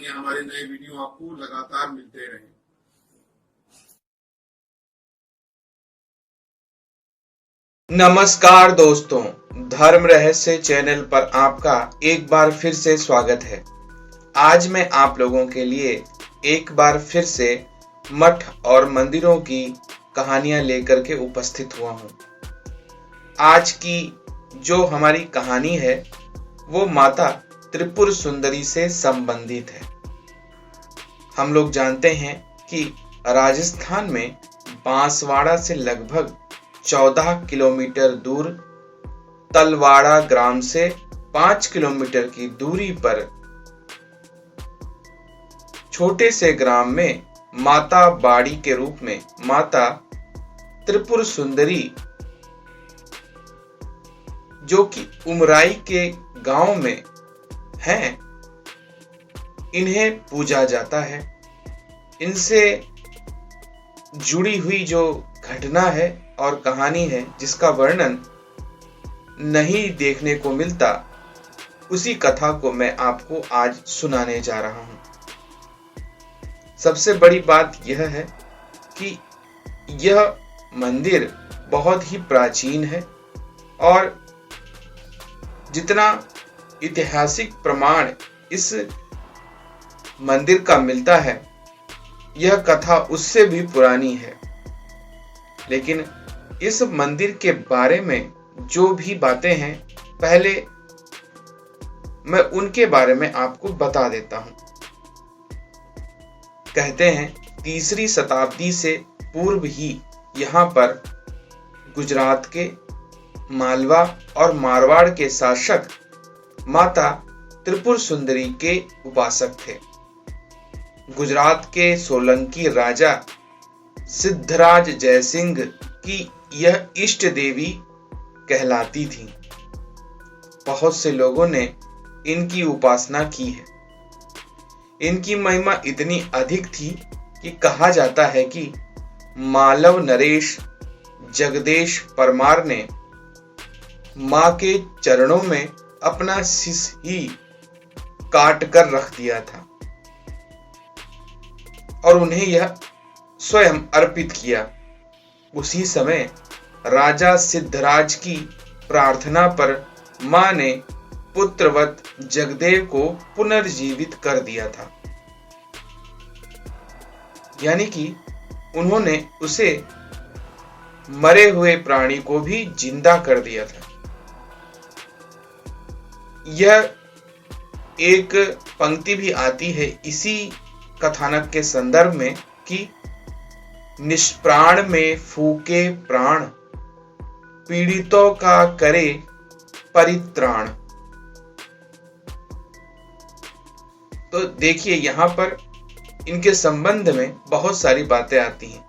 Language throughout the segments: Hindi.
ताकि हमारे नए वीडियो आपको लगातार मिलते रहें। नमस्कार दोस्तों, धर्म रहस्य चैनल पर आपका एक बार फिर से स्वागत है। आज मैं आप लोगों के लिए एक बार फिर से मठ और मंदिरों की कहानियां लेकर के उपस्थित हुआ हूं। आज की जो हमारी कहानी है वो माता त्रिपुर सुंदरी से संबंधित है। हम लोग जानते हैं कि राजस्थान में बांसवाड़ा से लगभग 14 किलोमीटर दूर तलवाड़ा ग्राम से 5 किलोमीटर की दूरी पर छोटे से ग्राम में माता बाड़ी के रूप में माता त्रिपुर सुंदरी, जो कि उमराई के गांव में हैं, इन्हें पूजा जाता है। इनसे जुड़ी हुई जो घटना है और कहानी है जिसका वर्णन नहीं देखने को मिलता, उसी कथा को मैं आपको आज सुनाने जा रहा हूं। सबसे बड़ी बात यह है कि यह मंदिर बहुत ही प्राचीन है और जितना ऐतिहासिक प्रमाण इस मंदिर का मिलता है, यह कथा उससे भी पुरानी है। लेकिन इस मंदिर के बारे में जो भी बातें हैं, पहले मैं उनके बारे में आपको बता देता हूं। कहते हैं 3री शताब्दी से पूर्व ही यहां पर गुजरात के, मालवा और मारवाड़ के शासक माता त्रिपुर सुंदरी के उपासक थे। गुजरात के सोलंकी राजा सिद्धराज जयसिंह की यह इष्ट देवी कहलाती थी। बहुत से लोगों ने इनकी उपासना की है। इनकी महिमा इतनी अधिक थी कि कहा जाता है कि मालव नरेश जगदेश परमार ने मां के चरणों में अपना शीश ही काट कर रख दिया था और उन्हें यह स्वयं अर्पित किया। उसी समय राजा सिद्धराज की प्रार्थना पर मां ने पुत्रवत जगदेव को पुनर्जीवित कर दिया था, यानी कि उन्होंने उसे मरे हुए प्राणी को भी जिंदा कर दिया था। यह एक पंक्ति भी आती है इसी कथानक के संदर्भ में कि निष्प्राण में फूके प्राण, पीड़ितों का करे परित्राण। तो देखिए, यहां पर इनके संबंध में बहुत सारी बातें आती हैं।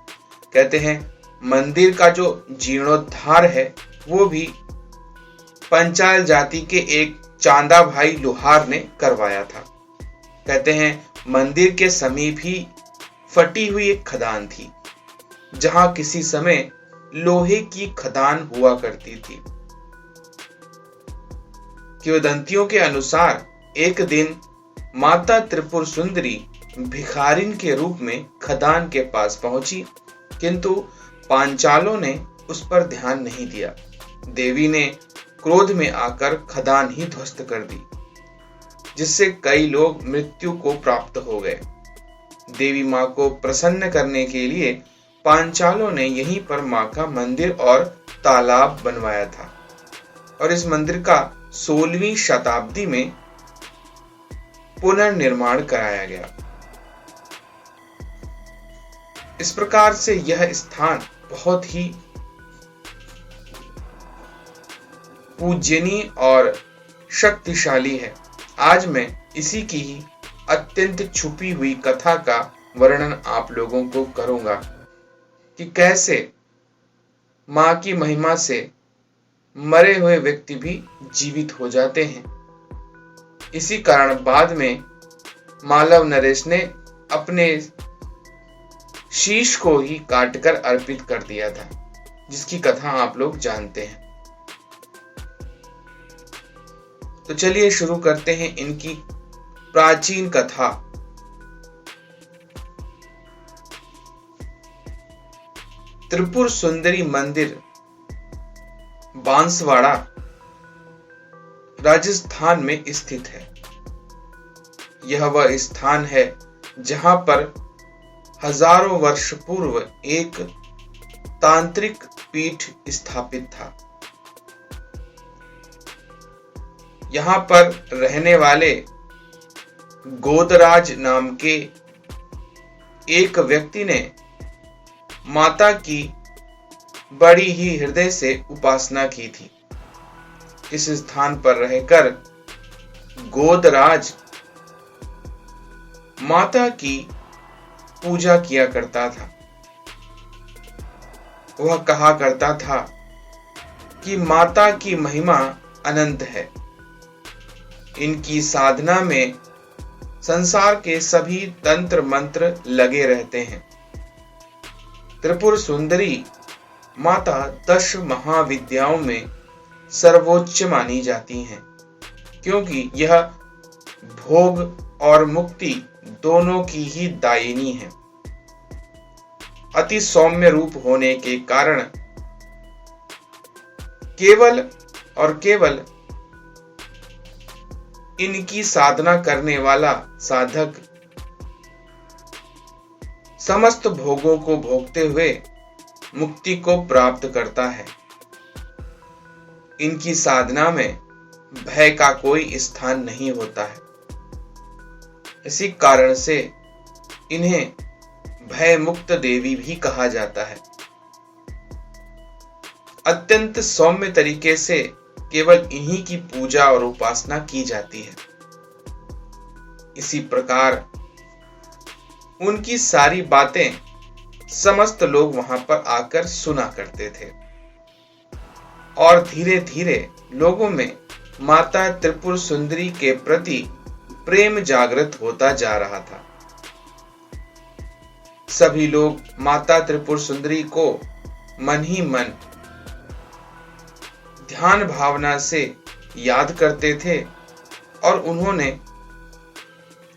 कहते हैं मंदिर का जो जीर्णोद्धार है वो भी पंचाल जाति के एक चांदा भाई लोहार ने करवाया था। कहते हैं मंदिर के समीप ही फटी हुई एक खदान थी, जहां किसी समय लोहे की खदान हुआ करती थी। किंवदंतियों के अनुसार एक दिन माता त्रिपुर सुंदरी भिखारिन के रूप में खदान के पास पहुंची, किंतु पांचालों ने उस पर ध्यान नहीं दिया। देवी ने क्रोध में आकर खदान ही ध्वस्त कर दी, जिससे कई लोग मृत्यु को प्राप्त हो गए। देवी मां को प्रसन्न करने के लिए पांचालों ने यहीं पर मां का मंदिर और तालाब बनवाया था और इस मंदिर का 16वीं शताब्दी में पुनर्निर्माण कराया गया। इस प्रकार से यह स्थान बहुत ही पूजनीय और शक्तिशाली है। आज मैं इसी की ही अत्यंत छुपी हुई कथा का वर्णन आप लोगों को करूंगा कि कैसे मां की महिमा से मरे हुए व्यक्ति भी जीवित हो जाते हैं। इसी कारण बाद में मालव नरेश ने अपने शीश को ही काटकर अर्पित कर दिया था, जिसकी कथा आप लोग जानते हैं। तो चलिए शुरू करते हैं इनकी प्राचीन कथा त्रिपुर सुंदरी मंदिर बांसवाड़ा राजस्थान में स्थित है। यह वह स्थान है जहां पर हजारों वर्ष पूर्व एक तांत्रिक पीठ स्थापित था। यहां पर रहने वाले गोदराज नाम के एक व्यक्ति ने माता की बड़ी ही हृदय से उपासना की थी। इस स्थान पर रहकर गोदराज माता की पूजा किया करता था। वह कहा करता था कि माता की महिमा अनंत है। इनकी साधना में संसार के सभी तंत्र मंत्र लगे रहते हैं। त्रिपुर सुंदरी माता 10 महाविद्याओं में सर्वोच्च मानी जाती हैं, क्योंकि यह भोग और मुक्ति दोनों की ही दायिनी है। अति सौम्य रूप होने के कारण केवल और केवल इनकी साधना करने वाला साधक समस्त भोगों को भोगते हुए मुक्ति को प्राप्त करता है। इनकी साधना में भय का कोई स्थान नहीं होता है। इसी कारण से इन्हें भय मुक्त देवी भी कहा जाता है। अत्यंत सौम्य तरीके से केवल इन्हीं की पूजा और उपासना की जाती है। इसी प्रकार उनकी सारी बातें समस्त लोग वहां पर आकर सुना करते थे और धीरे धीरे लोगों में माता त्रिपुर सुंदरी के प्रति प्रेम जागृत होता जा रहा था। सभी लोग माता त्रिपुर सुंदरी को मन ही मन ध्यान भावना से याद करते थे और उन्होंने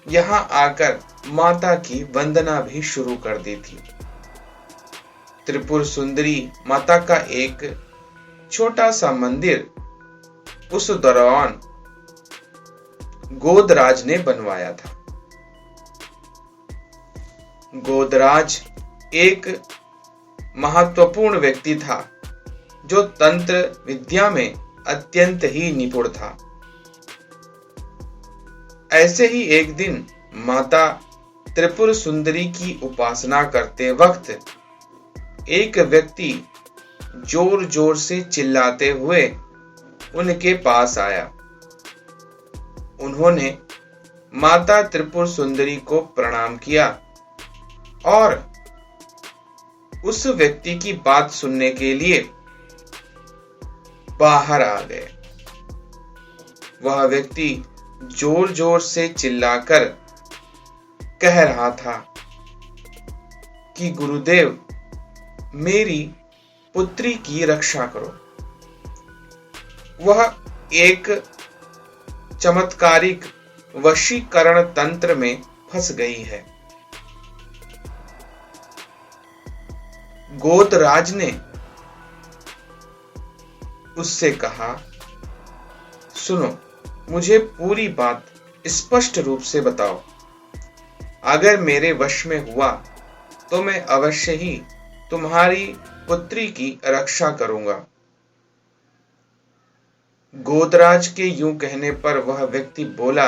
यहां आकर माता की वंदना भी शुरू कर दी थी। त्रिपुर सुंदरी माता का एक छोटा सा मंदिर उस दौरान गोदराज ने बनवाया था। गोदराज एक महत्वपूर्ण व्यक्ति था जो तंत्र विद्या में अत्यंत ही निपुण था। ऐसे ही एक दिन माता त्रिपुर सुंदरी की उपासना करते वक्त एक व्यक्ति जोर जोर से चिल्लाते हुए उनके पास आया। उन्होंने माता त्रिपुर सुंदरी को प्रणाम किया और उस व्यक्ति की बात सुनने के लिए बाहर आ गए। वह व्यक्ति जोर जोर से चिल्लाकर कह रहा था कि गुरुदेव, मेरी पुत्री की रक्षा करो। वह एक चमत्कारिक वशीकरण तंत्र में फंस गई है। गोदराज ने उससे कहा, सुनो, मुझे पूरी बात स्पष्ट रूप से बताओ। अगर मेरे वश में हुआ तो मैं अवश्य ही तुम्हारी पुत्री की रक्षा करूंगा। गोदराज के यूं कहने पर वह व्यक्ति बोला,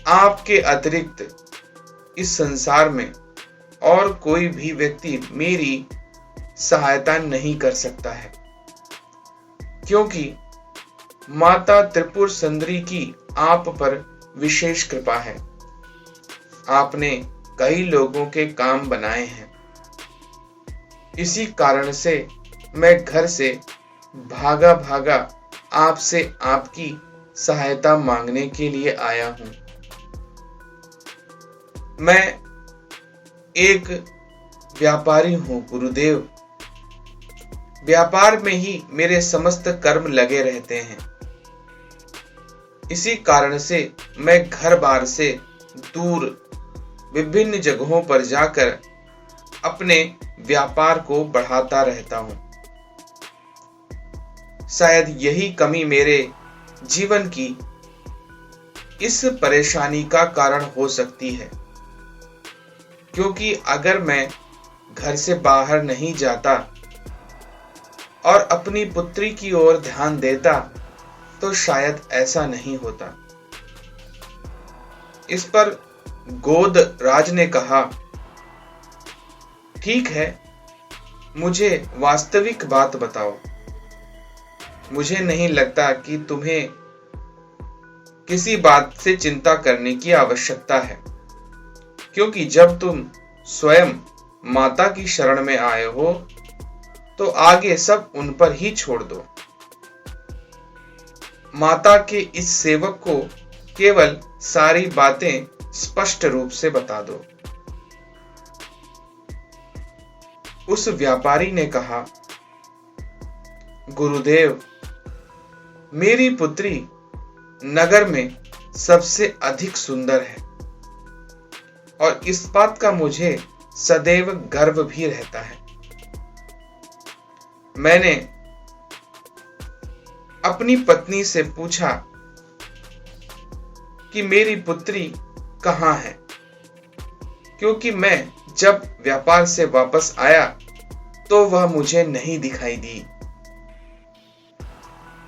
आपके अतिरिक्त इस संसार में और कोई भी व्यक्ति मेरी सहायता नहीं कर सकता है, क्योंकि माता त्रिपुर सुंदरी की आप पर विशेष कृपा है। आपने कई लोगों के काम बनाए हैं। इसी कारण से मैं घर से भागा भागा आपसे आपकी सहायता मांगने के लिए आया हूं। मैं एक व्यापारी हूं गुरुदेव। व्यापार में ही मेरे समस्त कर्म लगे रहते हैं। इसी कारण से मैं घर बार से दूर विभिन्न जगहों पर जाकर अपने व्यापार को बढ़ाता रहता हूं। शायद यही कमी मेरे जीवन की इस परेशानी का कारण हो सकती है, क्योंकि अगर मैं घर से बाहर नहीं जाता और अपनी पुत्री की ओर ध्यान देता तो शायद ऐसा नहीं होता। इस पर गोदराज ने कहा, ठीक है, मुझे वास्तविक बात बताओ। मुझे नहीं लगता कि तुम्हें किसी बात से चिंता करने की आवश्यकता है, क्योंकि जब तुम स्वयं माता की शरण में आए हो तो आगे सब उन पर ही छोड़ दो। माता के इस सेवक को केवल सारी बातें स्पष्ट रूप से बता दो। उस व्यापारी ने कहा, गुरुदेव, मेरी पुत्री नगर में सबसे अधिक सुंदर है और इस बात का मुझे सदैव गर्व भी रहता है। मैंने अपनी पत्नी से पूछा कि मेरी पुत्री कहाँ है, क्योंकि मैं जब व्यापार से वापस आया तो वह मुझे नहीं दिखाई दी।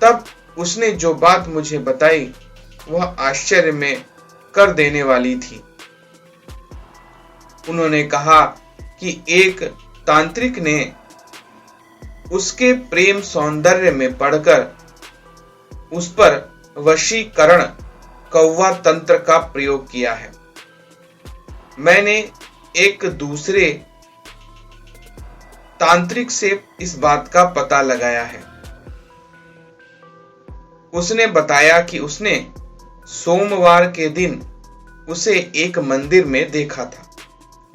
तब उसने जो बात मुझे बताई वह आश्चर्य में कर देने वाली थी। उन्होंने कहा कि एक तांत्रिक ने उसके प्रेम सौंदर्य में पड़कर उस पर वशीकरण कौवा तंत्र का प्रयोग किया है। मैंने एक दूसरे तांत्रिक से इस बात का पता लगाया है। उसने बताया कि उसने सोमवार के दिन उसे एक मंदिर में देखा था।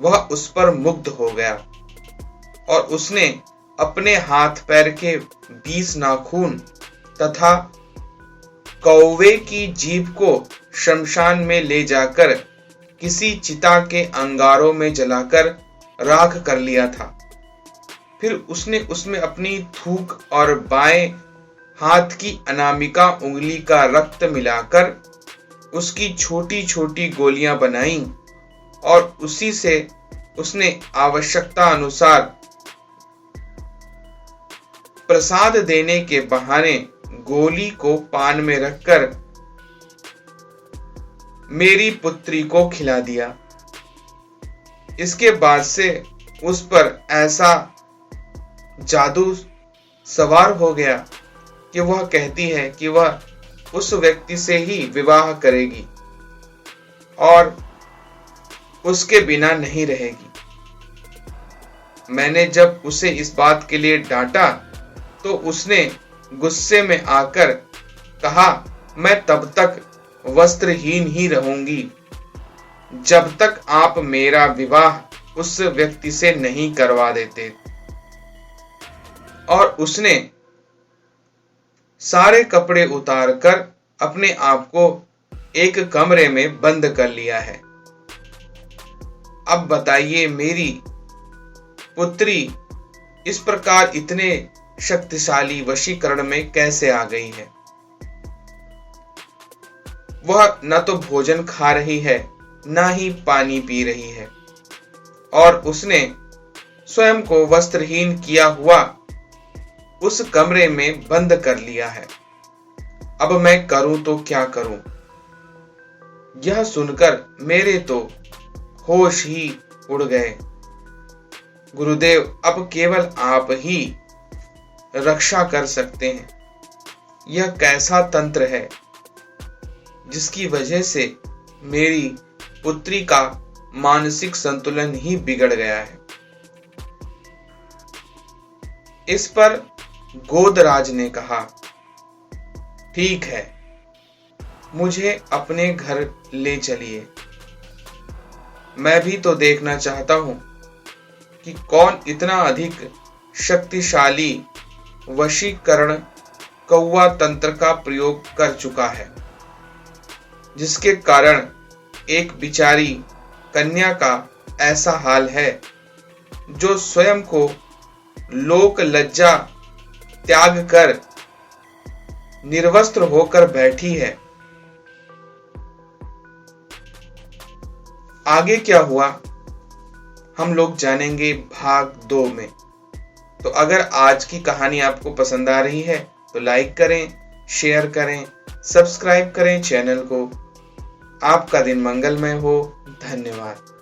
वह उस पर मुग्ध हो गया और उसने अपने हाथ पैर के 20 नाखून तथा कौवे की जीभ को शमशान में ले जाकर किसी चिता के अंगारों में जलाकर राख कर लिया था। फिर उसने उसमें अपनी थूक और बाएं हाथ की अनामिका उंगली का रक्त मिलाकर उसकी छोटी छोटी गोलियां बनाई और उसी से उसने आवश्यकता अनुसार प्रसाद देने के बहाने गोली को पान में रखकर मेरी पुत्री को खिला दिया। इसके बाद से उस पर ऐसा जादू सवार हो गया कि वह कहती है कि वह उस व्यक्ति से ही विवाह करेगी और उसके बिना नहीं रहेगी। मैंने जब उसे इस बात के लिए डांटा तो उसने गुस्से में आकर कहा, मैं तब तक वस्त्रहीन ही रहूंगी जब तक आप मेरा विवाह उस व्यक्ति से नहीं करवा देते। और उसने सारे कपड़े उतारकर अपने आप को एक कमरे में बंद कर लिया है। अब बताइए, मेरी पुत्री इस प्रकार इतने शक्तिशाली वशीकरण में कैसे आ गई है? वह न तो भोजन खा रही है, न ही पानी पी रही है और उसने स्वयं को वस्त्रहीन किया हुआ उस कमरे में बंद कर लिया है। अब मैं करूं तो क्या करूं? यह सुनकर मेरे तो होश ही उड़ गए। गुरुदेव, अब केवल आप ही रक्षा कर सकते हैं। यह कैसा तंत्र है जिसकी वजह से मेरी पुत्री का मानसिक संतुलन ही बिगड़ गया है? इस पर गोदराज ने कहा, ठीक है, मुझे अपने घर ले चलिए। मैं भी तो देखना चाहता हूं कि कौन इतना अधिक शक्तिशाली वशीकरण कौवा तंत्र का प्रयोग कर चुका है, जिसके कारण एक बिचारी कन्या का ऐसा हाल है जो स्वयं को लोक लज्जा त्याग कर निर्वस्त्र होकर बैठी है। आगे क्या हुआ हम लोग जानेंगे भाग 2 में। तो अगर आज की कहानी आपको पसंद आ रही है तो लाइक करें, शेयर करें, सब्सक्राइब करें चैनल को। आपका दिन मंगलमय हो। धन्यवाद।